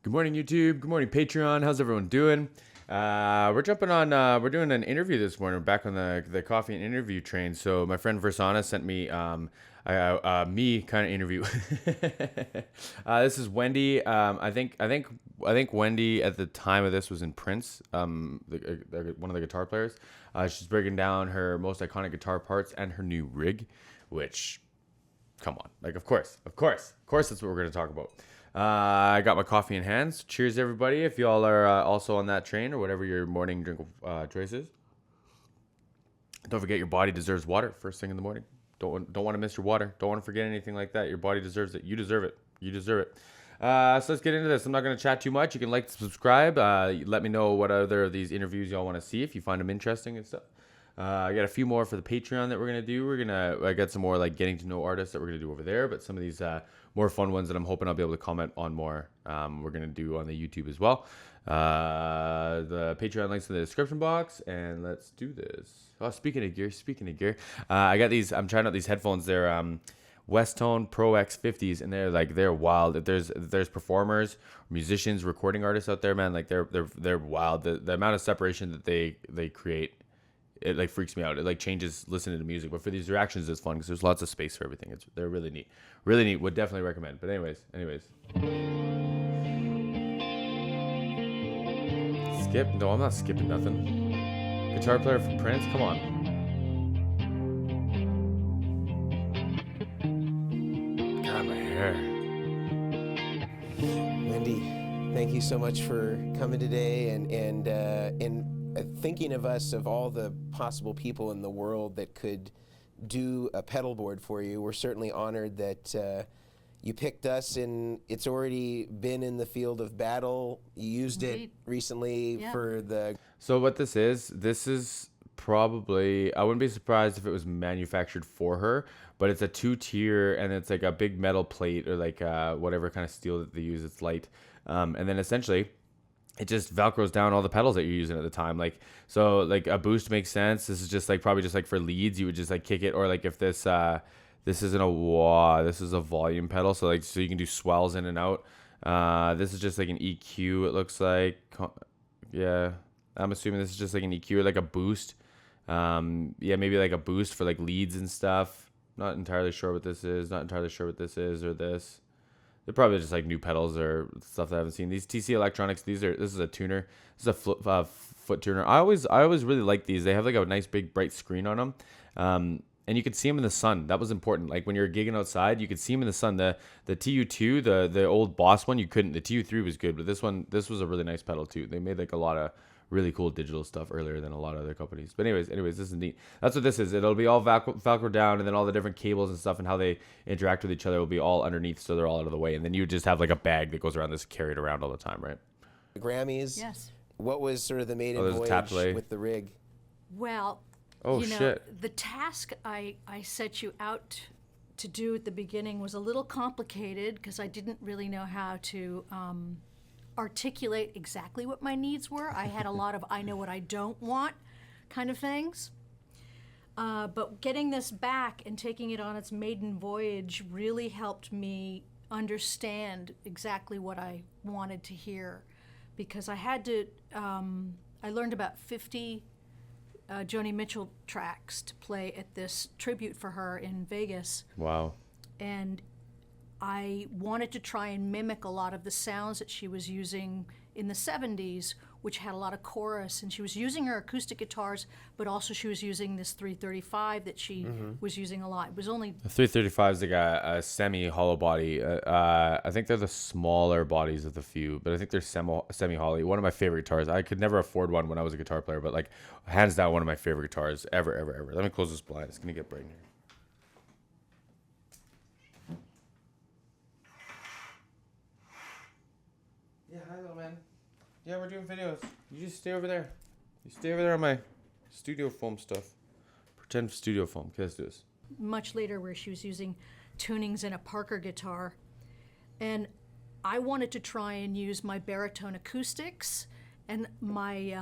Good morning, YouTube. Good morning, Patreon. How's everyone doing? We're jumping on. We're doing an interview this morning. We're back on the coffee and interview train. So my friend Versana sent me me kind of interview. This is Wendy. I think Wendy at the time of this was in Prince. One of the guitar players. She's breaking down her most iconic guitar parts and her new rig, which, come on, like of course, that's what we're gonna talk about. I got my coffee in hand. So cheers, everybody. If y'all are also on that train or whatever your morning drink choice is. Don't forget your body deserves water first thing in the morning. Don't want to miss your water. Don't want to forget anything like that. Your body deserves it. You deserve it. You deserve it. So let's get into this. I'm not going to chat too much. You can like, subscribe. Let me know what other of these interviews y'all want to see if you find them interesting and stuff. I got a few more for the Patreon that we're gonna do. I got some more like getting to know artists that we're gonna do over there, but some of these more fun ones that I'm hoping I'll be able to comment on more. We're gonna do on the YouTube as well. The Patreon links in the description box, and let's do this. Oh, speaking of gear, I got these. I'm trying out these headphones. They're Westone Pro X50s, and they're wild. There's performers, musicians, recording artists out there, man. Like they're wild. The amount of separation that they create. It like freaks me out. It like changes listening to music. But for these reactions, it's fun because there's lots of space for everything. They're really neat. Really neat. Would definitely recommend. But anyways. Skip? No, I'm not skipping nothing. Guitar player from Prince? Come on. God, my hair. Wendy, thank you so much for coming today and thinking of us, of all the possible people in the world that could do a pedalboard for you. We're certainly honored that you picked us, and it's already been in the field of battle. You used it recently for the... So what this is probably, I wouldn't be surprised if it was manufactured for her, but it's a 2-tier, and it's like a big metal plate or like whatever kind of steel that they use. It's light. And then essentially it just velcros down all the pedals that you're using at the time. Like, so like a boost makes sense. This is just like probably just like for leads, you would just like kick it, or like if this isn't a wah, this is a volume pedal, so like so you can do swells in and out. This is just like an EQ, it looks like. Yeah, I'm assuming this is just like an EQ or like a boost. Yeah, maybe like a boost for like leads and stuff. Not entirely sure what this is. Not entirely sure what this is or this. They're probably just like new pedals or stuff that I haven't seen. These TC Electronics, this is a tuner. This is a foot tuner. I always really like these. They have like a nice big bright screen on them. And you could see them in the sun. That was important. Like when you're gigging outside, you could see them in the sun. The TU2, the old Boss one, you couldn't. The TU3 was good, but this was a really nice pedal too. They made like a lot of really cool digital stuff earlier than a lot of other companies. But anyways, this is neat. That's what this is. It'll be all Velcro down, and then all the different cables and stuff and how they interact with each other will be all underneath, so they're all out of the way. And then you just have like a bag that goes around this, carried around all the time, right? The Grammys. Yes. What was sort of the maiden voyage with the rig? Well, the task I set you out to do at the beginning was a little complicated because I didn't really know how to articulate exactly what my needs were. I had a lot of I know what I don't want kind of things. But getting this back and taking it on its maiden voyage really helped me understand exactly what I wanted to hear, because I had to, I learned about 50 Joni Mitchell tracks to play at this tribute for her in Vegas. Wow. And I wanted to try and mimic a lot of the sounds that she was using in the 70s, which had a lot of chorus, and she was using her acoustic guitars, but also she was using this 335 that she was using a lot. It was only... The 335 is like a semi-hollow body. I think they're the smaller bodies of the few, but I think they're semi-hollow. One of my favorite guitars. I could never afford one when I was a guitar player, but like hands down one of my favorite guitars ever. Let me close this blind. It's going to get bright in here. Yeah, hi, little man. Yeah, we're doing videos. You just stay over there. You stay over there on my studio foam stuff. Pretend studio foam. Okay, let's do this. Much later, where she was using tunings in a Parker guitar. And I wanted to try and use my baritone acoustics and my...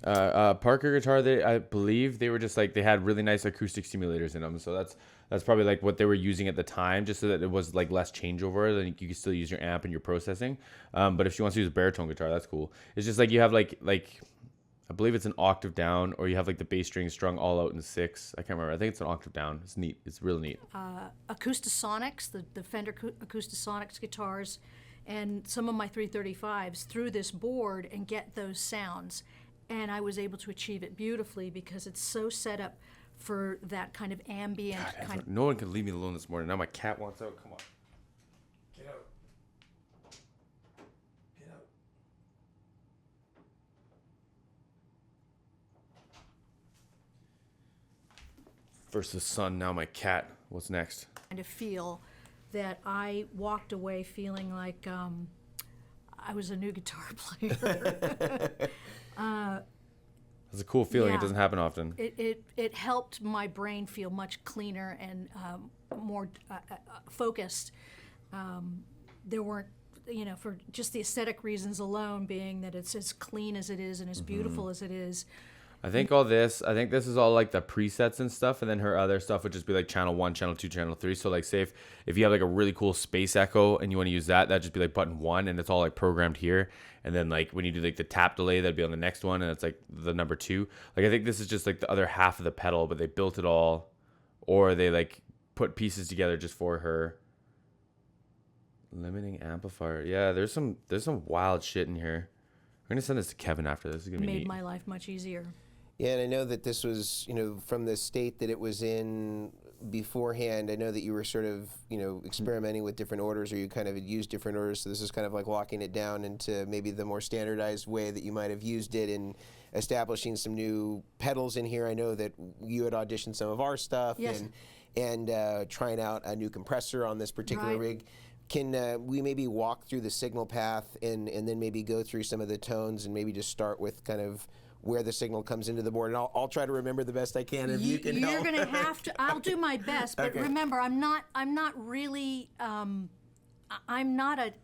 Parker guitar, I believe they were just like, they had really nice acoustic simulators in them. So That's probably like what they were using at the time, just so that it was like less changeover. Then you could still use your amp and your processing. But if she wants to use a baritone guitar, that's cool. It's just like you have like I believe it's an octave down, or you have like the bass string strung all out in 6. I can't remember. I think it's an octave down. It's neat. It's real neat. Acoustasonics, the Fender Acoustasonics guitars, and some of my 335s through this board and get those sounds. And I was able to achieve it beautifully because it's so set up for that kind of ambient kind of. No one can leave me alone this morning. Now my cat wants out. Come on. Get out. Get out. First the sun, now my cat. What's next? Kind of feel that I walked away feeling like I was a new guitar player. It's a cool feeling. Yeah. It doesn't happen often. It helped my brain feel much cleaner and more focused. There weren't, for just the aesthetic reasons alone, being that it's as clean as it is and as beautiful as it is. I think this is all like the presets and stuff, and then her other stuff would just be like channel 1, channel 2, channel 3. So like say if you have like a really cool space echo and you want to use that'd just be like button 1, and it's all like programmed here. And then like when you do like the tap delay, that'd be on the next one, and it's like the number 2. Like I think this is just like the other half of the pedal, but they built it all, or they like put pieces together just for her. Limiting amplifier. Yeah, there's some wild shit in here. I'm gonna send this to Kevin after this. It's gonna be Made neat. my life much easier. Yeah, and I know that this was, from the state that it was in beforehand. I know that you were sort of, experimenting with different orders, or you kind of had used different orders. So this is kind of like locking it down into maybe the more standardized way that you might have used it, in establishing some new pedals in here. I know that you had auditioned some of our stuff, Yes. and trying out a new compressor on this particular Right. rig. Can we maybe walk through the signal path and then maybe go through some of the tones, and maybe just start with kind of where the signal comes into the board? And I'll try to remember the best I can if you can You're help. gonna have to. I'll do my best, but Okay. remember, I'm not really. I'm not a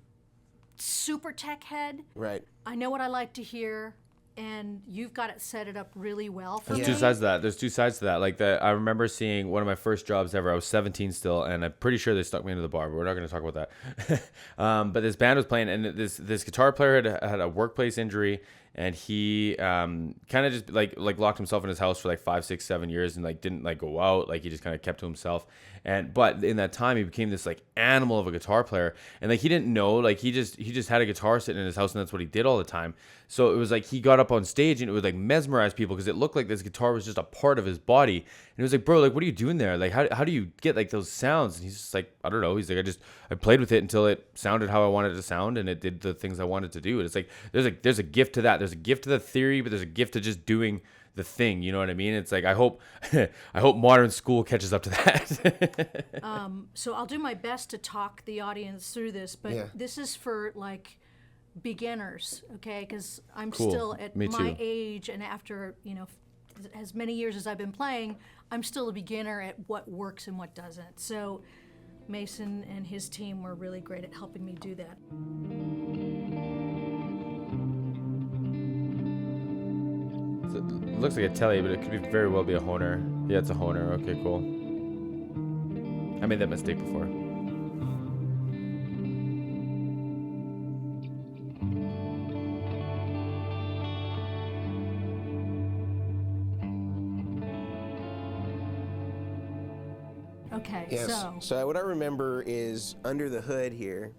super tech head. Right. I know what I like to hear, and you've got it set it up really well for There's me. two sides to that. There's two sides to that. Like I remember seeing one of my first jobs ever. I was 17 still, and I'm pretty sure they stuck me into the bar, but we're not going to talk about that. But this band was playing, and this guitar player had a workplace injury, and he kind of just like locked himself in his house for like 5, 6, 7 years, and like didn't like go out. Like he just kind of kept to himself. But in that time, he became this like animal of a guitar player, and like he didn't know, like he just had a guitar sitting in his house, and that's what he did all the time. So it was like he got up on stage, and it would like mesmerize people because it looked like this guitar was just a part of his body. And it was like, bro, like what are you doing there? Like how do you get like those sounds? And he's just like, I don't know. He's like, I played with it until it sounded how I wanted it to sound, and it did the things I wanted to do. And it's like there's a gift to that. There's a gift to the theory, but there's a gift to just doing the thing. You know what I mean? It's like I hope modern school catches up to that. So I'll do my best to talk the audience through this, but Yeah. this is for like beginners, okay? Because I'm Cool. still at Me my too. age, and after as many years as I've been playing, I'm still a beginner at what works and what doesn't. So Mason and his team were really great at helping me do that. It looks like a telly, but it could very well be a Honer. Yeah, it's a Honer. Okay, cool. I made that mistake before. Okay, Yes. So what I remember is under the hood here,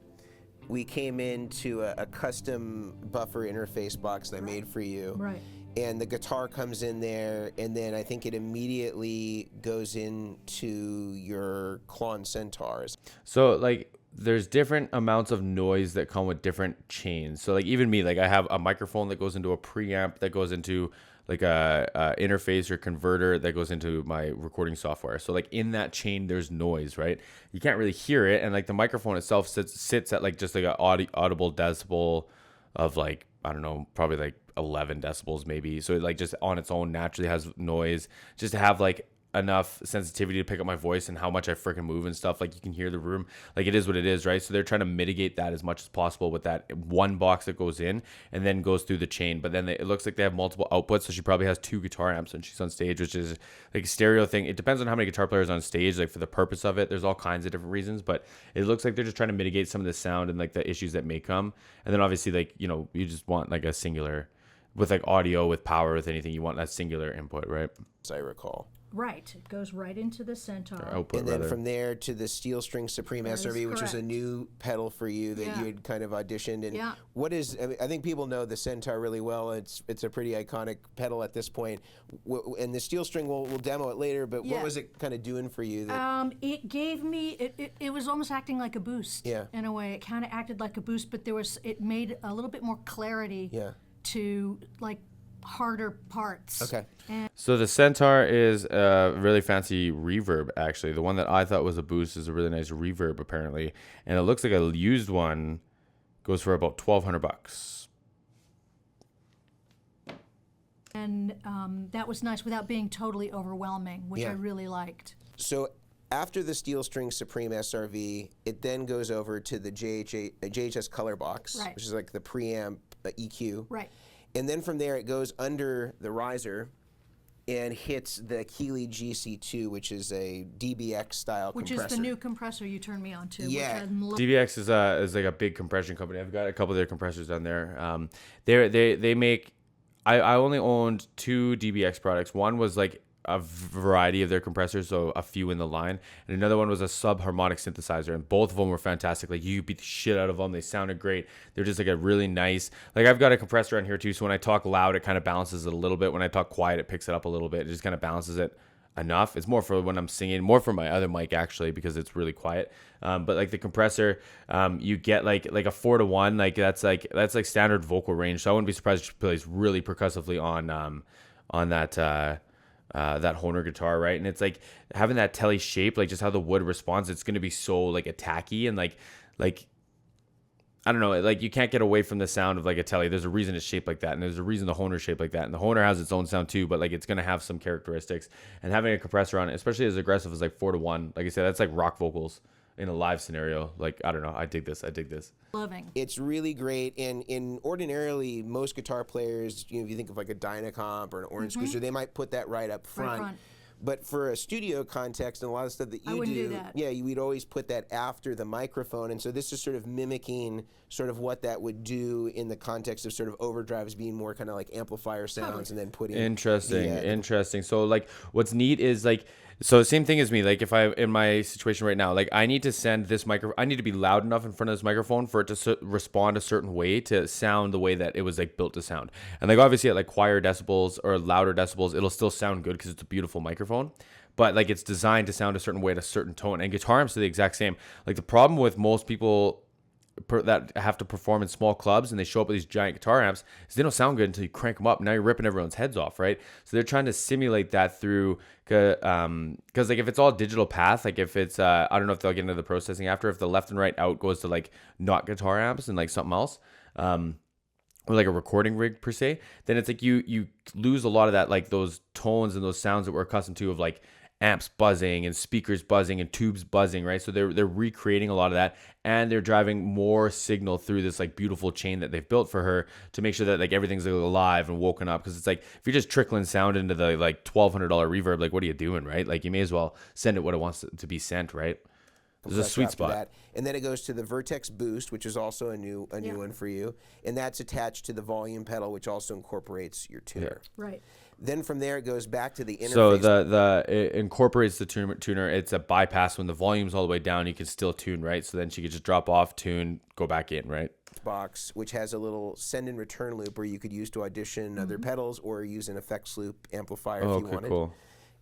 we came into a custom buffer interface box that I made for you. Right. And the guitar comes in there, and then I think it immediately goes into your Klon Centaurs. So like there's different amounts of noise that come with different chains. So like even me, like I have a microphone that goes into a preamp that goes into like a interface or converter that goes into my recording software. So like in that chain, there's noise, right? You can't really hear it, and like the microphone itself sits at like just like an audible decibel of like, I don't know, probably like 11 decibels maybe. So it like just on its own naturally has noise. Just to have like enough sensitivity to pick up my voice and how much I freaking move and stuff. Like you can hear the room, like it is what it is, right? So they're trying to mitigate that as much as possible with that one box that goes in and then goes through the chain. But then it looks like they have multiple outputs, so she probably has 2 guitar amps when she's on stage, which is like a stereo thing. It depends on how many guitar players on stage, like for the purpose of it. There's all kinds of different reasons, but it looks like they're just trying to mitigate some of the sound and like the issues that may come. And then obviously, like, you know, you just want like a singular, with like audio, with power, with anything, you want that singular input, right? As I recall. Right. It goes right into the Centaur. Output, and then rather. from there to the Steel String Supreme That is SRV, which is a correct. new pedal for you that Yeah. you had kind of auditioned. And Yeah. what is, I mean, I think people know the Centaur really well. It's a pretty iconic pedal at this point. And the Steel String, we'll demo it later, but Yeah. what was it kind of doing for you? That, It gave me, it was almost acting like a boost. Yeah. In a way. It kind of acted like a boost, but it made a little bit more clarity yeah. to like harder parts. Okay. So the Centaur is a really fancy reverb, actually. The one that I thought was a boost is a really nice reverb, apparently. And it looks like a used one goes for about $1,200. And that was nice without being totally overwhelming, which Yeah. I really liked. So after the Steel String Supreme SRV, it then goes over to the JHS Color Box, Right. which is like the preamp EQ. Right. And then from there, it goes under the riser and hits the Keeley GC2, which is a DBX style Which compressor. is the new compressor you turned me on to. Yeah. Which I'm DBX is like a big compression company. I've got a couple of their compressors down there. They make. I only owned 2 DBX products. One was like a variety of their compressors, so a few in the line, and another one was a sub-harmonic synthesizer, and both of them were fantastic. Like you beat the shit out of them. They sounded great. They're just like a really nice, like I've got a compressor on here too, so when I talk loud it kind of balances it a little bit. When I talk quiet it picks it up a little bit. It just kind of balances it enough. It's more for when I'm singing, more for my other mic actually, because it's really quiet. But like the compressor, you get like a 4-to-1, like that's like standard vocal range. So I wouldn't be surprised if she plays really percussively on that Hohner guitar, right? And it's like having that telly shape, like just how the wood responds, it's going to be so like attacky and like I don't know, like you can't get away from the sound of like a telly. There's a reason it's shaped like that, and there's a reason the Hohner's shaped like that, and the Hohner has its own sound too, but like it's going to have some characteristics. And having a compressor on it, especially as aggressive as like 4-to-1, like I said, that's like rock vocals in a live scenario. Like I don't know, I dig this. loving. It's really great, and in ordinarily most guitar players, you know, if you think of like a Dynacomp or an Orange Cruiser, they might put that right up front. front. But for a studio context and a lot of stuff that you wouldn't do that. yeah, we'd always put that after the microphone, and so this is sort of mimicking sort of what that would do in the context of sort of overdrives being more kind of like amplifier sounds, and then putting Interesting. So like what's neat is like, so same thing as me, like if I in my situation right now, like I need to send this I need to be loud enough in front of this microphone for it to respond a certain way, to sound the way that it was like built to sound. And like obviously at like quieter decibels or louder decibels, it'll still sound good because it's a beautiful microphone, but like it's designed to sound a certain way at a certain tone. And guitar amps are the exact same. Like the problem with most people that have to perform in small clubs and they show up with these giant guitar amps is they don't sound good until you crank them up. Now you're ripping everyone's heads off, right? So they're trying to simulate that through, because like if it's all digital path, like if it's I don't know if they'll get into the processing after, if the left and right out goes to like not guitar amps and like something else, or like a recording rig per se, then it's like you lose a lot of that, like those tones and those sounds that we're accustomed to of like amps buzzing and speakers buzzing and tubes buzzing, right? So they're recreating a lot of that, and they're driving more signal through this like beautiful chain that they've built for her to make sure that like everything's like, alive and woken up. Because it's like if you're just trickling sound into the like $1,200 reverb, like what are you doing, right? Like you may as well send it what it wants to be sent, right? There's a sweet spot. That. And then it goes to the Vertex Boost, which is also a new one for you, and that's attached to the volume pedal, which also incorporates your tuner. Right. Then from there it goes back to the interface. So it incorporates the tuner. It's a bypass. When the volume's all the way down, you can still tune, right? So then she could just drop off, tune, go back in, right? Box, which has a little send and return loop where you could use to audition other pedals or use an effects loop amplifier if you wanted. Cool.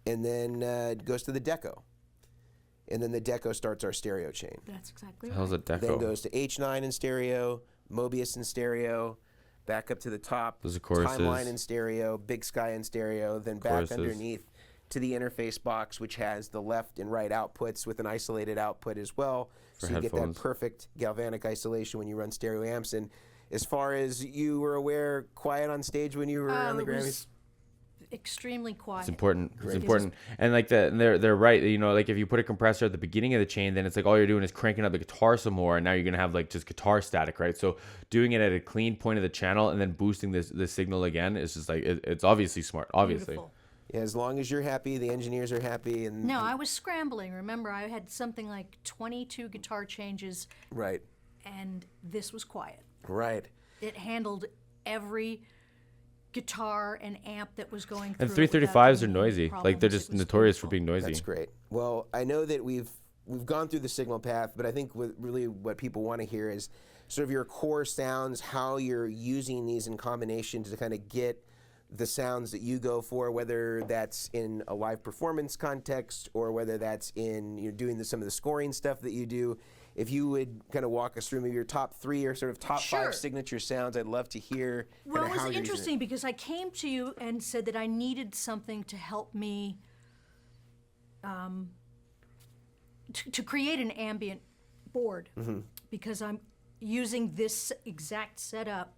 And then it goes to the Deco. And then the Deco starts our stereo chain. That's exactly right. How's a Deco? Then goes to H9 in stereo, Mobius in stereo, back up to the top, Those are choruses. Timeline in stereo, Big Sky in stereo, then back Choruses. underneath to the interface box, which has the left and right outputs with an isolated output as well. So you get that headphones. perfect galvanic isolation when you run stereo amps. And as far as you were aware, quiet on stage when you were on the Grammys? extremely quiet. It's important. It's important. And like they're right. You know, like if you put a compressor at the beginning of the chain, then it's like all you're doing is cranking up the guitar some more, and now you're gonna have like just guitar static, right? So doing it at a clean point of the channel and then boosting the signal again is just like it's obviously smart. Obviously. Beautiful. Yeah, as long as you're happy, the engineers are happy, and No, I was scrambling. Remember, I had something like 22 guitar changes, right, and this was quiet. right. It handled every guitar and amp that was going through. And 335s are noisy. Like they're just notorious for being noisy. That's great. Well, I know that we've gone through the signal path, but I think what people want to hear is sort of your core sounds, how you're using these in combination to kind of get the sounds that you go for, whether that's in a live performance context or whether that's in doing some of the scoring stuff that you do. If you would kind of walk us through maybe your top 3 or sort of top 5 signature sounds, I'd love to hear. Well, it was interesting because I came to you and said that I needed something to help me to create an ambient board, because I'm using this exact setup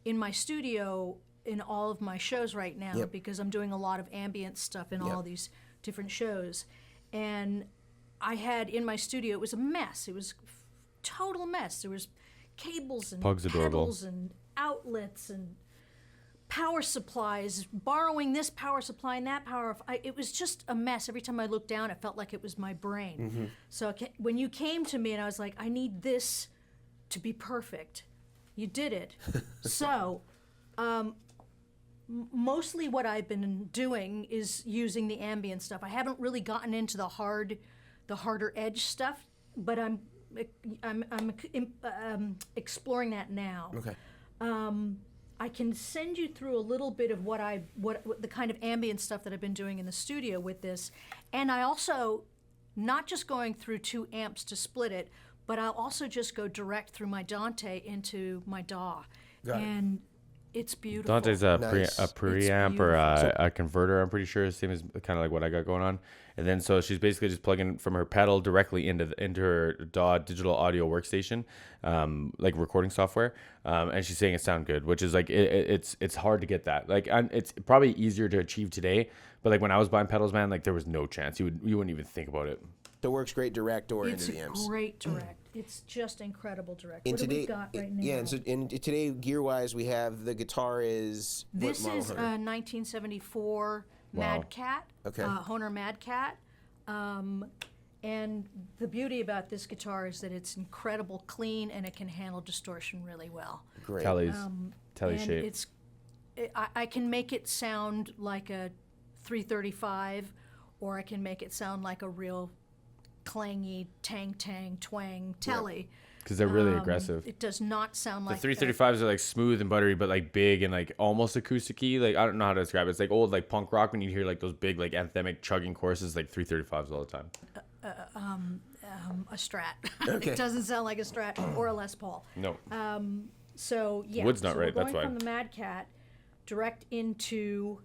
in my studio in all of my shows right now, because I'm doing a lot of ambient stuff in all these different shows. And I had in my studio, it was a mess. It was total mess. There was cables and pedals and outlets and power supplies, borrowing this power supply and that power. It was just a mess. Every time I looked down, it felt like it was my brain. So when you came to me and I was like, I need this to be perfect, you did it. So mostly what I've been doing is using the ambient stuff. I haven't really gotten into the harder edge stuff, but I'm exploring that now. Okay. I can send you through a little bit of what the kind of ambient stuff that I've been doing in the studio with this, and I also not just going through 2 amps to split it, but I'll also just go direct through my Dante into my DAW, and it's beautiful. Dante's a preamp or beautiful. a converter, I'm pretty sure. Same as kind of like what I got going on. And then so she's basically just plugging from her pedal directly into her DAW digital audio workstation, like recording software. And she's saying it sound good, which is like it's hard to get that. Like it's probably easier to achieve today, but like when I was buying pedals, man, like there was no chance you wouldn't even think about it. So it works great direct or into the amps. It's great direct. It's just incredible direct. What do we got right now? Yeah, and so today, gear-wise, we have the guitar is This is a 1974 Mad Cat, Hohner Mad Cat. And the beauty about this guitar is that it's incredible clean and it can handle distortion really well. Great. Telly And shape. I can make it sound like a 335, or I can make it sound like a real clangy tang twang telly. Because they're really aggressive. It does not sound like The 335s are like smooth and buttery, but like big and like almost acoustic-y. Like I don't know how to describe it. It's like old like punk rock when you hear like those big like anthemic chugging choruses, like 335s all the time. a Strat. It doesn't sound like a Strat or a Les Paul. No. So yeah, Wood's not so right, we're that's going why. from the Mad Cat direct into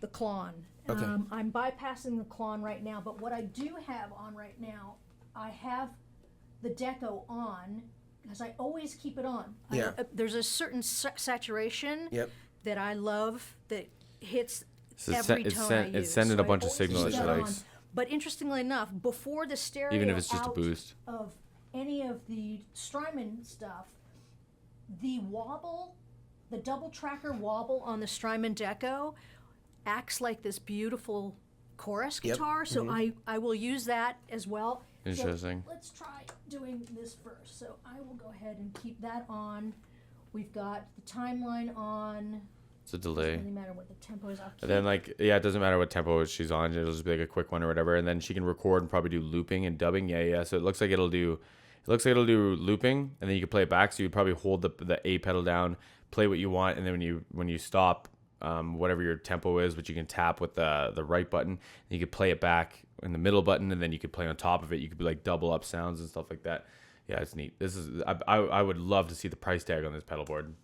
the Klon. Okay. I'm bypassing the Klon right now, but what I do have on right now, I have the Deco on because I always keep it on. Yeah. There's a certain saturation that I love that hits every tone I use. It's sending So a I bunch of always signal keep that she that likes. on. But interestingly enough, before the stereo Even if it's just a out boost. of any of the Strymon stuff, the wobble, the double tracker wobble on the Strymon Deco acts like this beautiful chorus guitar, so I will use that as well. Interesting. So let's try doing this first. So I will go ahead and keep that on. We've got the timeline on. It's a delay. Doesn't really matter what the tempo is. And then like it doesn't matter what tempo she's on. It'll just be like a quick one or whatever. And then she can record and probably do looping and dubbing. Yeah. So it looks like it'll do looping, and then you can play it back. So you probably hold the A pedal down, play what you want, and then when you stop, whatever your tempo is, which you can tap with the right button, and you could play it back in the middle button, and then you could play on top of it. You could be like double up sounds and stuff like that. Yeah, it's neat. This is I would love to see the price tag on this pedal board.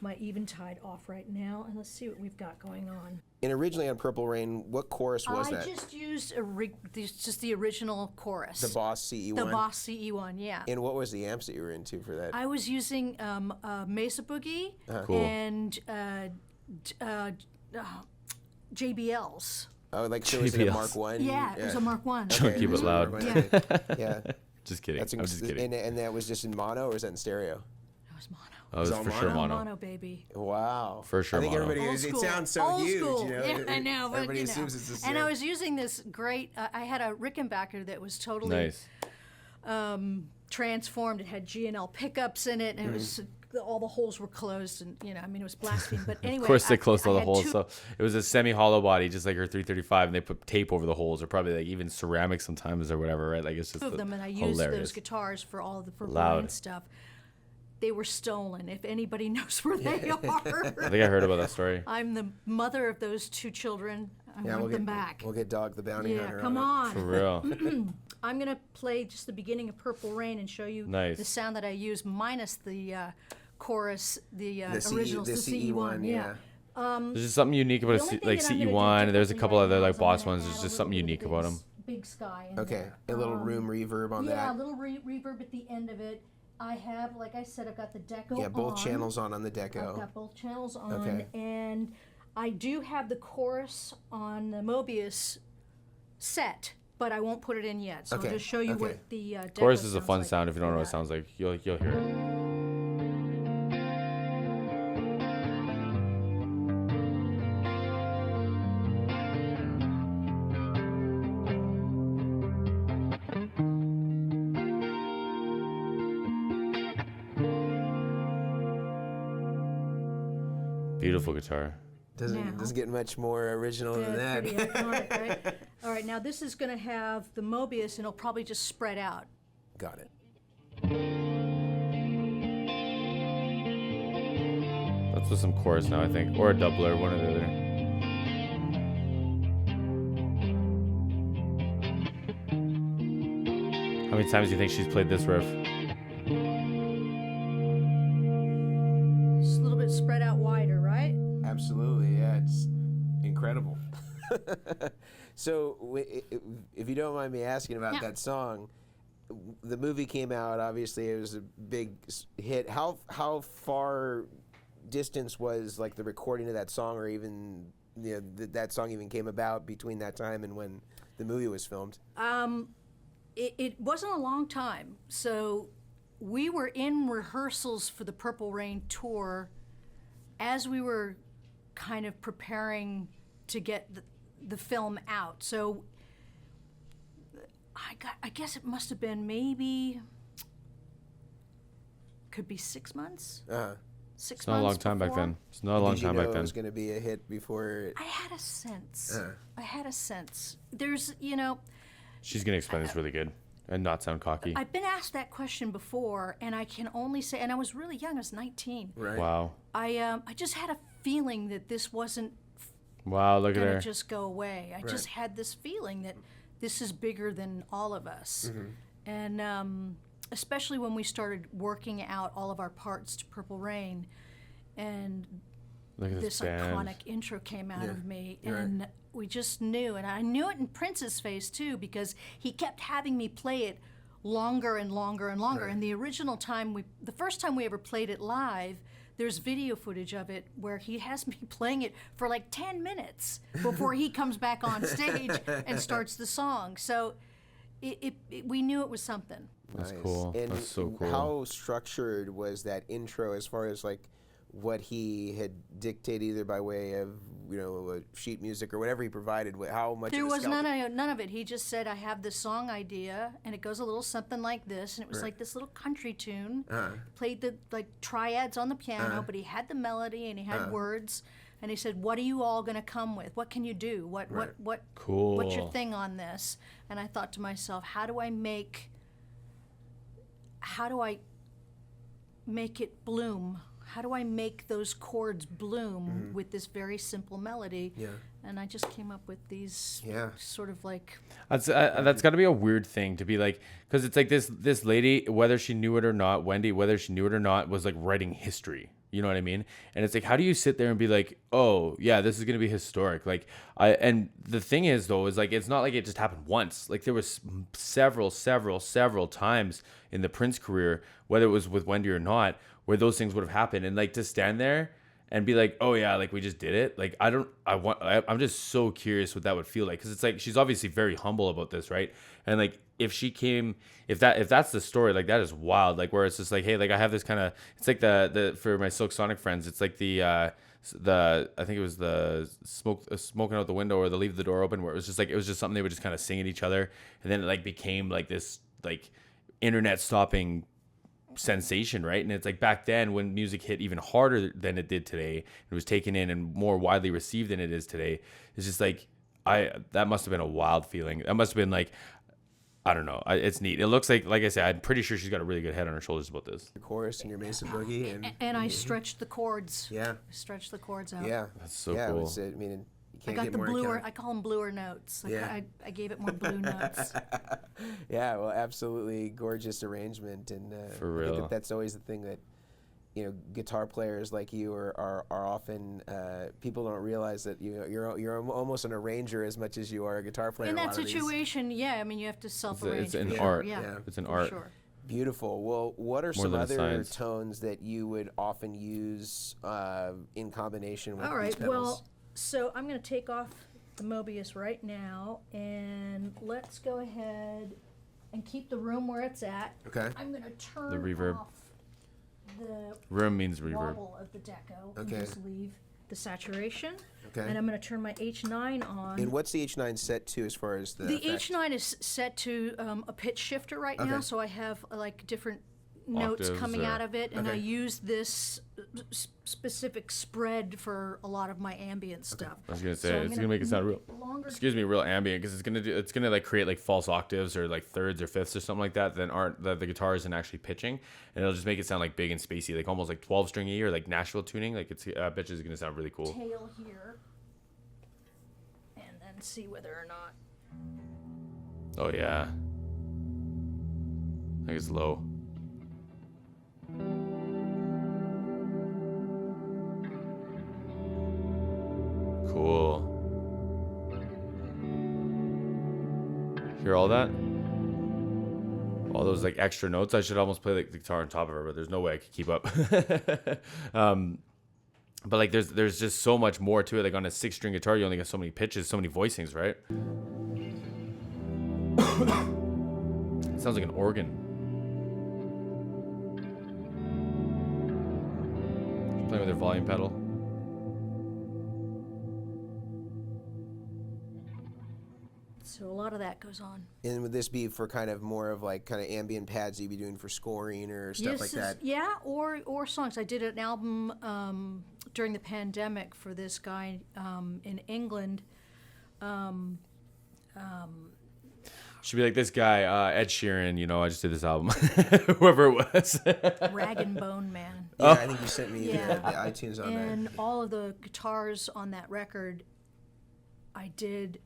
My Eventide off right now, and let's see what we've got going on. And originally on Purple Rain, what chorus was that? I just used just the original chorus. The Boss CE1? The Boss CE1, yeah. And what was the amps that you were into for that? I was using Mesa Boogie Cool. and JBLs. Oh, like so was it a Mark One? Yeah, it was a Mark One. Don't keep it loud. Yeah. Just kidding. I'm just kidding. And that was just in mono, or was that in stereo? That was mono. Oh, it was for sure mono. Mono, baby. Wow. For sure I think mono. everybody, it sounds so Old huge, school. you know. Yeah, I know, but everybody assumes it's the same. And I was using this great, I had a Rickenbacker that was totally transformed. It had G&L pickups in it, and it was all the holes were closed, and I mean, it was blasphemy. But anyway, of course they closed all the holes. So it was a semi-hollow body, just like her 335, and they put tape over the holes, or probably like even ceramic sometimes, or whatever, right? Like it's just two of them, and I used those guitars for all the Purple Rain stuff. They were stolen. If anybody knows where they are, I think I heard about that story. I'm the mother of those 2 children. I want them back. We'll get Dog the Bounty Hunter. Yeah, come on. For real. I'm gonna play just the beginning of Purple Rain and show you the sound that I use, minus the chorus, the originals, the CE1. Yeah. There's just something unique about like CE1, and there's a couple other like boss ones. There's just something unique about them. Big Sky. Okay, a little room reverb on that. Yeah, a little reverb at the end of it. I have, like I said, I've got the deco on. Yeah, both channels on the deco. I've got both channels on, and I do have the chorus on the Mobius set, but I won't put it in yet. So I'll just show you what the deco chorus is a fun like. sound. If you don't know what it sounds like, you'll hear it. Beautiful guitar. Doesn't get much more original than that. Pretty iconic, right? All right, now this is going to have the Mobius, and it'll probably just spread out. Got it. That's with some chorus now, I think, or a doubler, one or the other. How many times do you think she's played this riff? It's a little bit spread out wider, right? Absolutely, yeah, it's incredible. So, if you don't mind me asking about that song, the movie came out. Obviously, it was a big hit. How far distance was like the recording of that song, or even that song even came about between that time and when the movie was filmed? It wasn't a long time. So we were in rehearsals for the Purple Rain tour as we were kind of preparing to get the film out. So I guess it must have been maybe, could be 6 months. 6 months. It's not a long time back then. It's not a long time back then. It was going to be a hit before. I had a sense. There's, She's gonna explain this really good and not sound cocky. I've been asked that question before, and I can only say, and I was really young. I was 19. Right. Wow. I just had a feeling that this wasn't. Wow, look at her. Gonna just go away. I just had this feeling that this is bigger than all of us, and especially when we started working out all of our parts to Purple Rain, and this iconic intro came out of me, and we just knew, and I knew it in Prince's face too, because he kept having me play it longer and longer and longer. And the original time the first time we ever played it live, there's video footage of it where he has me playing it for like 10 minutes before he comes back on stage and starts the song. So we knew it was something. That's cool. And that's so cool. How structured was that intro as far as like what he had dictated, either by way of sheet music or whatever he provided? How much? There was none of it. He just said, "I have this song idea, and it goes a little something like this," and it was like this little country tune. Played the triads on the piano, but he had the melody and he had words. And he said, "What are you all going to come with? What can you do? What Cool. What's your thing on this?" And I thought to myself, how do I make it bloom? How do I make those chords bloom with this very simple melody? Yeah. And I just came up with these sort of like... That's got to be a weird thing to be like, because it's like this lady, whether she knew it or not, Wendy, whether she knew it or not, was like writing history. You know what I mean? And it's like, how do you sit there and be like, oh yeah, this is going to be historic? Like and the thing is though, is like, it's not like it just happened once. Like there was several times in the Prince career, whether it was with Wendy or not, where those things would have happened. And like to stand there and be like, oh yeah, like we just did it. Like I'm just so curious what that would feel like, because it's like she's obviously very humble about this, right? And like if that's the story, like that is wild. Like where it's just like, hey, like I have this kind of, it's like the for my Silk Sonic friends, it's like the I think it was the smoking out the window or the leave the door open, where it was just something they would just kind of sing at each other, and then it like became like this like internet stopping sensation, right? And it's like back then when music hit even harder than it did today, it was taken in and more widely received than it is today. It's just like that must have been a wild feeling. That must have been like, I don't know. It's neat. It looks like I said, I'm pretty sure she's got a really good head on her shoulders about this. Your chorus and your Mesa Boogie. And I stretched the chords. Yeah. I stretched the chords out. Yeah. That's so yeah, cool. It was, I mean, you I can't got get the more bluer. account- I call them bluer notes. Yeah. I gave it more blue notes. Yeah, well, absolutely gorgeous arrangement, and For I think real. that's always the thing that guitar players like you are often people don't realize that you're almost an arranger as much as you are a guitar player. In a that lot of these. situation, yeah, I mean, you have to self-arrange. It's an for art. Sure. Yeah, Yeah. It's an for art. Sure. Beautiful. Well, what are More some than a other science. tones that you would often use in combination with All these right. pedals? Well, so I'm going to take off the Mobius right now, and let's go ahead and keep the room where it's at. Okay. I'm going to turn The reverb. off the Room means reverb. wobble of the deco Okay. and just leave the saturation. Okay. And I'm going to turn my H9 on. And what's the H9 set to as far as the The effect? H9 is set to a pitch shifter right now, Okay. so I have like different notes Octaves coming or- out of it, and I Okay. use this specific spread for a lot of my ambient stuff. I was gonna say So I'm it's gonna make it sound real. longer. Excuse me, real ambient, because it's gonna like create like false octaves or like thirds or fifths or something like that aren't that the guitar isn't actually pitching, and it'll just make it sound like big and spacey, like almost like 12 stringy or like Nashville tuning. Like it's bitch is gonna sound really cool. Tail here, and then see whether or not. Oh yeah, I think it's low. Cool. Hear all that? All those like extra notes. I should almost play like the guitar on top of her, but there's no way I could keep up. But like there's just so much more to it. Like on a 6-string guitar, you only got so many pitches, so many voicings, right? It sounds like an organ. She's playing with her volume pedal. So a lot of that goes on. And would this be for kind of more of like kind of ambient pads you'd be doing for scoring or stuff like that? Yeah, or songs. I did an album during the pandemic for this guy in England. Should be like this guy, Ed Sheeran. You know, I just did this album. Whoever it was. Rag and Bone Man. Yeah, I think you sent me Yeah. the iTunes on And that. all of the guitars on that record, I did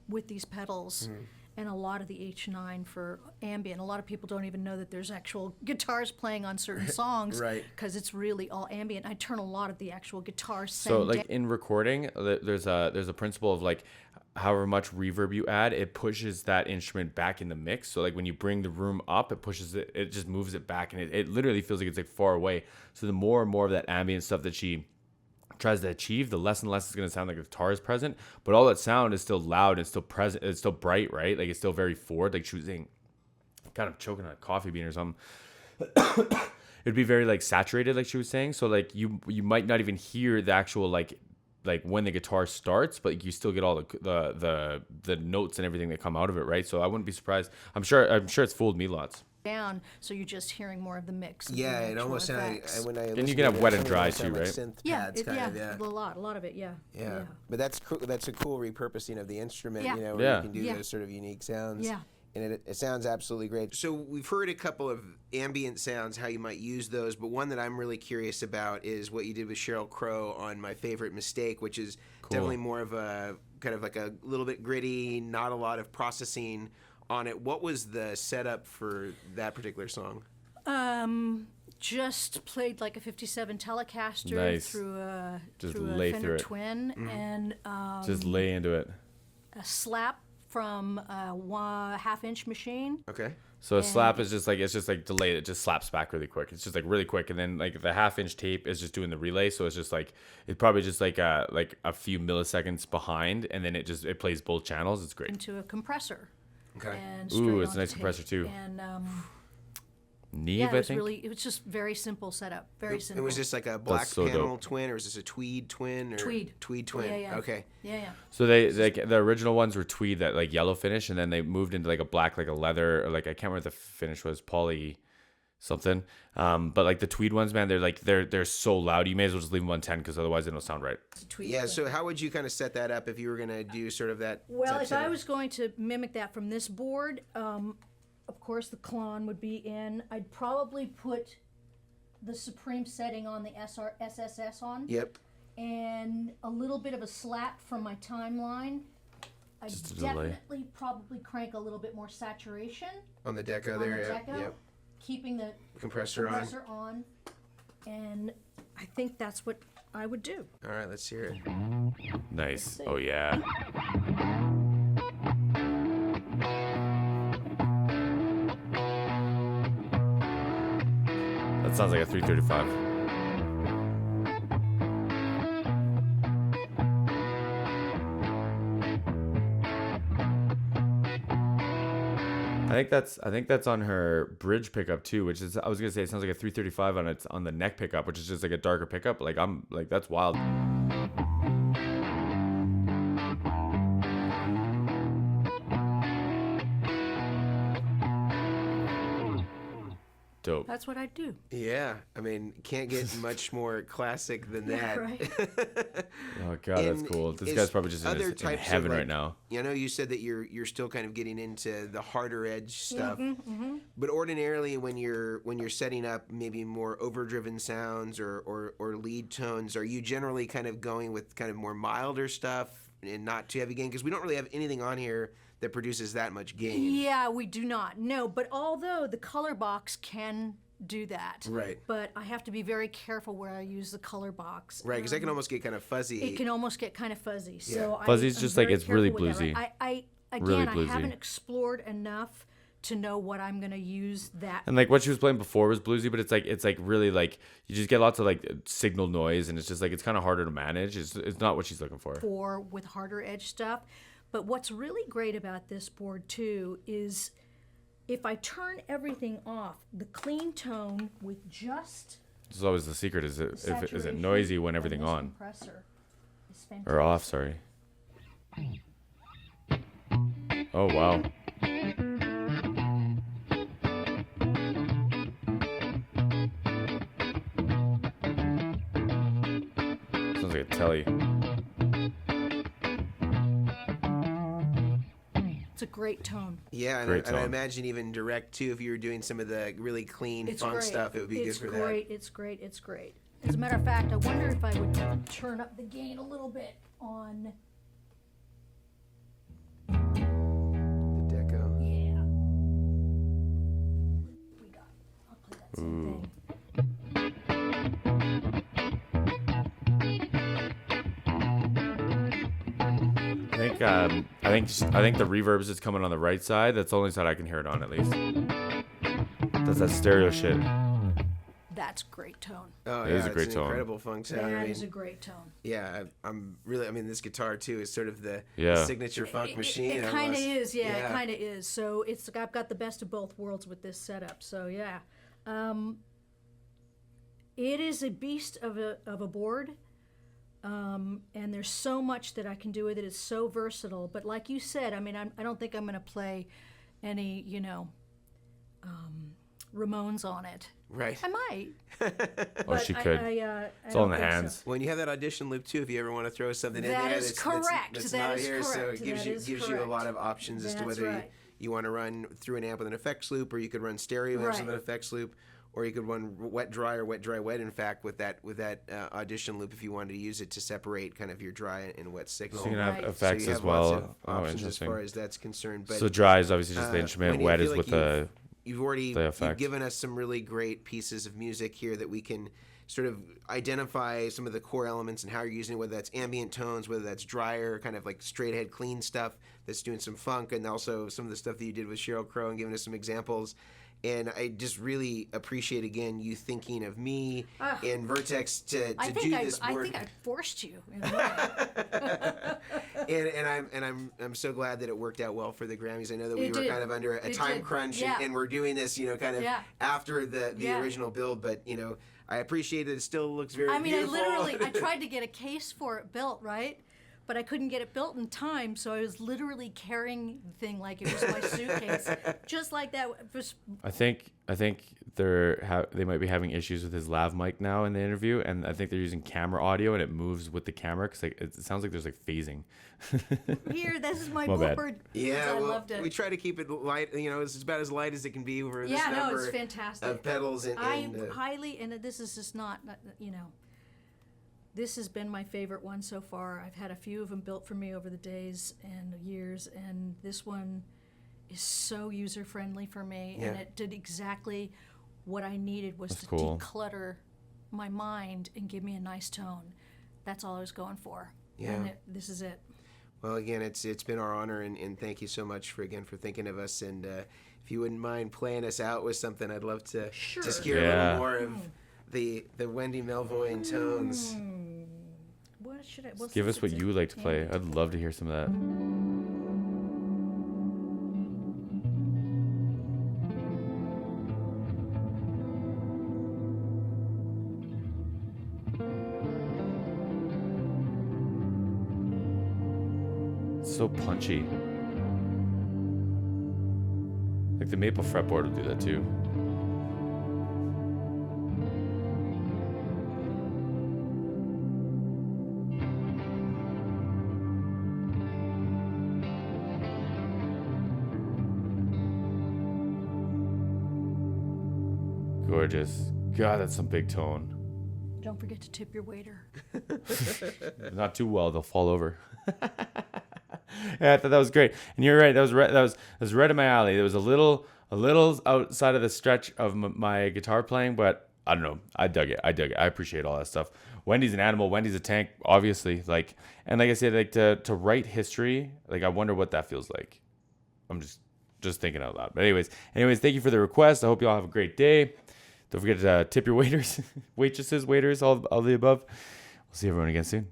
with these pedals, and a lot of the H9 for ambient. A lot of people don't even know that there's actual guitars playing on certain songs, Right. Because it's really all ambient. I turn a lot of the actual guitars. So like in recording, there's a principle of like however much reverb you add, it pushes that instrument back in the mix. So like when you bring the room up, it pushes it, it just moves it back, and it literally feels like it's like far away. So the more and more of that ambient stuff that she tries to achieve, the less and less it's going to sound like the guitar is present, but all that sound is still loud and still present. It's still bright, right? Like it's still very forward. Like she was saying, kind of choking on a coffee bean or something. It'd be very like saturated, like she was saying. So like you might not even hear the actual like when the guitar starts, but you still get all the notes and everything that come out of it, right? So I wouldn't be surprised. I'm sure it's fooled me lots. down, so you're just hearing more of the mix. Of Yeah, the it actual almost sounded. effects. When I you listened can have to it, wet it and dry almost sounded too, like right? Synth Yeah, pads, kind of, yeah. a lot of it, yeah. Yeah, but that's cool. That's a cool repurposing of the instrument. Yeah. You know, where Yeah. you can do Yeah. those sort of unique sounds. Yeah. And it sounds absolutely great. So we've heard a couple of ambient sounds, how you might use those, but one that I'm really curious about is what you did with Sheryl Crow on My Favorite Mistake, which is definitely more of a kind of like a little bit gritty, not a lot of processing on it. What was the setup for that particular song? Just played like a 57 Telecaster Nice. through a Just through a lay Fender through it. Twin and Just lay into it. a slap from a 1/2-inch machine. Okay. So a slap is just like, it's just like delayed. It just slaps back really quick. It's just like really quick. And then like the 1/2-inch tape is just doing the relay. So it's just like, it's probably just like a few milliseconds behind. And then it plays both channels. It's great. Into a compressor. Okay. And Ooh, straight it's a onto nice tape. compressor too. And Neve, yeah, I it think. was just very simple setup. Very simple. It was just like a black so panel dope. twin, or is this a tweed twin? Or Tweed. Tweed twin. Yeah. Okay. Yeah. So they like the original ones were tweed, that like yellow finish, and then they moved into like a black, like a leather, or like I can't remember what the finish was, poly something. But like the tweed ones, man, they're so loud. You may as well just leave them on 10 because otherwise they don't sound right. It's a tweed Yeah. thing. So how would you kind of set that up if you were going to do sort of that? Well, type if setup? I was going to mimic that from this board, of course the Klon would be in. I'd probably put the Supreme setting on the SSS on. Yep. And a little bit of a slap from my timeline. I'd Just a delay. definitely probably crank a little bit more saturation On the deco on there. the Yep. deco, Yep. keeping the Compressor on. compressor on. And I think that's what I would do. All right. Let's hear it. Nice. Oh yeah. That sounds like a 335. I think that's on her bridge pickup too, which is, I was gonna say it sounds like a 335 on the neck pickup, which is just like a darker pickup. Like I'm like, that's wild. Dope. That's what I'd do. Yeah. I mean, can't get much more classic than Yeah, that. right. Oh god, that's And cool. This is guy's probably just other in types of, heaven like, right now. I know you said that you're still kind of getting into the harder edge stuff, Mm-hmm, but ordinarily when you're setting up maybe more overdriven sounds or lead tones, are you generally kind of going with kind of more milder stuff and not too heavy gain? Because we don't really have anything on here that produces that much gain. Yeah, we do not. No, but although the color box can do that. Right. But I have to be very careful where I use the color box. Right, because that can almost get kind of fuzzy. It can almost get kind of fuzzy. So Fuzzy's I'm just like, very it's really careful with that. bluesy. Again, Really I bluesy. haven't explored enough to know what I'm going to use that And like what she was playing before was bluesy, but it's like really like you just get lots of like signal noise, and it's just like it's kind of harder to manage. It's not what she's looking for. for with harder edge stuff. But what's really great about this board too is if I turn everything off, the clean tone with just This is always the secret. Is it saturation noisy when and everything this on compressor is fantastic. or off? Sorry. Oh wow. Sounds like a telly. It's a great tone. Yeah, Great and I tone. imagine even direct too, if you were doing some of the really clean It's funk great. stuff, it would be It's good for great. It's great. It's great. As a matter of fact, I wonder if I would turn up the gain a little bit on. that. The deco. Yeah. We got. I'll play that same thing. I think the reverbs is coming on the right side. That's the only side I can hear it on, at least. That's that stereo shit. That's great tone. Oh, It yeah, is a it's great an tone. incredible funk sound. I That mean, is a great tone. yeah, I'm really. I mean, this guitar too is sort of the Yeah. signature funk machine. It kind of almost. is, yeah, it kind of is. So it's I've got the best of both worlds with this setup. So yeah, it is a beast of a board, and there's so much that I can do with it. It's so versatile. But like you said, I mean, I don't think I'm going to play any, Ramones on it. Right. I might. Oh, she could. It's all in the hands. When you have that audition loop too, if you ever want to throw something in That there, is that's correct. That's That not is here, so correct. it gives That you is gives you a lot of options as to That's whether right. you want to run through an amp with an effects loop, or you could run stereo amps with Right. an effects loop, or you could run wet dry or wet dry wet. In fact, with that audition loop, if you wanted to use it to separate kind of your dry and wet signal. So you can have Right. effects so you as have lots well. of Oh, options as interesting. far as that's concerned. But So dry is obviously just the instrument. Wendy, I Wet feel is like with the. You've already the you've effect. given us some really great pieces of music here that we can sort of identify some of the core elements and how you're using it, whether that's ambient tones, whether that's drier, kind of like straight ahead clean stuff that's doing some funk, and also some of the stuff that you did with Sheryl Crow and giving us some examples. And I just really appreciate, again, you thinking of me and Vertex to do this board. I think I forced you in a way. and I'm so glad that it worked out well for the Grammys. I know that we were did. kind of under a time crunch, and we're doing this, kind of after the original build. But I appreciate it. It still looks very beautiful. I tried to get a case for it built, right? But I couldn't get it built in time, so I was literally carrying the thing like it was my suitcase, just like that. I think they might be having issues with his lav mic now in the interview, and I think they're using camera audio, and it moves with the camera because it sounds like there's like phasing. Here, this is my bad. blooper. Yeah, I loved it. We try to keep it light. It's about as light as it can be over this number it's fantastic. of pedals. I highly, and this is just not, This has been my favorite one so far. I've had a few of them built for me over the days and years, and this one is so user-friendly for me, and it did exactly what I needed, was to declutter my mind and give me a nice tone. That's all I was going for. Yeah. And this is it. Well, again, it's been our honor, and thank you so much for thinking of us. And if you wouldn't mind playing us out with something, I'd love to just hear a little more of the Wendy Melvoin tones. What should I? Give us what you like to play. I'd love to hear some of that. It's so punchy. Like the maple fretboard will do that too. Gorgeous. God, that's some big tone. Don't forget to tip your waiter. Not too well; they'll fall over. Yeah, I thought that was great, and you're right. That was right in my alley. It was a little outside of the stretch of my guitar playing, but I don't know. I dug it. I appreciate all that stuff. Wendy's an animal. Wendy's a tank, obviously. Like I said, like to write history. Like I wonder what that feels like. I'm just thinking out loud. But anyways, thank you for the request. I hope you all have a great day. Don't forget to tip your waiters, waitresses, waiters, all the above. We'll see everyone again soon.